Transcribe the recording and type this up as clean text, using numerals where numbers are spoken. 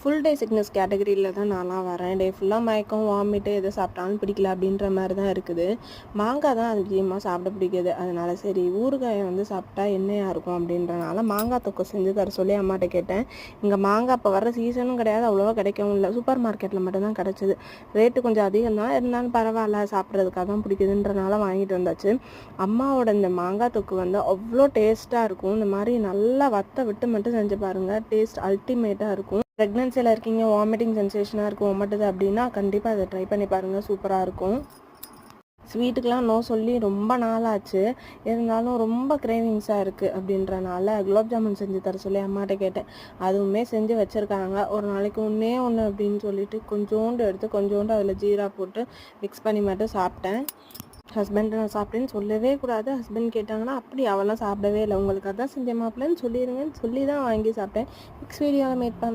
Full day sickness கேட்டகரியில் தான் நான்லாம் வரேன். டே ஃபுல்லாக மயக்கம், வாமிட்டு எதை சாப்பிட்டாலும் பிடிக்கல அப்படின்ற மாதிரி தான் இருக்குது. மாங்காய் தான் அதிகமாக சாப்பிட பிடிக்குது. அதனால சரி ஊறுகாயை வந்து சாப்பிட்டா என்னையாக இருக்கும் அப்படின்றனால மாங்காய் தொக்கு செஞ்சு தர சொல்லி அம்மாட்ட கேட்டேன். இங்கே மாங்காய் இப்போ வர சீசனும் கிடையாது, அவ்வளோவா கிடைக்கவும் இல்லை. சூப்பர் மார்க்கெட்டில் மட்டும்தான் கிடச்சிது. ரேட்டு கொஞ்சம் அதிகம் தான், இருந்தாலும் பரவாயில்ல, சாப்பிட்றதுக்காக தான் பிடிக்குதுன்றனால வாங்கிட்டு வந்தாச்சு. அம்மாவோட இந்த மாங்காய் தொக்கு வந்து அவ்வளோ டேஸ்ட்டாக இருக்கும். இந்த மாதிரி நல்லா வத்த விட்டு மட்டும் செஞ்சு பாருங்கள், டேஸ்ட் அல்டிமேட்டாக இருக்கும். ப்ரெக்னென்சியில் இருக்கீங்க, வாமிட்டிங் சென்சேஷனாக இருக்கும், ஒமட்டுது அப்படின்னா கண்டிப்பாக அதை ட்ரை பண்ணி பாருங்கள், சூப்பராக இருக்கும். ஸ்வீட்டுக்கெலாம் நோ சொல்லி ரொம்ப நாளாச்சு, இருந்தாலும் ரொம்ப கிரேவிங்ஸாக இருக்குது அப்படின்றனால குலாப் ஜாமுன் செஞ்சு தர சொல்லி அம்மாட்ட கேட்டேன். அதுவுமே செஞ்சு வச்சுருக்காங்க. ஒரு நாளைக்கு ஒன்றே ஒன்று அப்படின்னு சொல்லிட்டு கொஞ்சோண்டு எடுத்து கொஞ்சோண்டு அதில் ஜீரா போட்டு மிக்ஸ் பண்ணி மட்டும் சாப்பிட்டேன். ஹஸ்பண்ட் நான் சாப்பிட்டேன்னு சொல்லவே கூடாது. ஹஸ்பண்ட் கேட்டாங்கன்னா அப்படி அவெல்லாம் சாப்பிடவே இல்லை, உங்களுக்கு அதான் செஞ்ச மாப்பிள்ளைன்னு சொல்லிடுங்கன்னு சொல்லி தான் வாங்கி சாப்பிட்டேன். நெக்ஸ்ட் வீடியோவில் மீட் பண்ண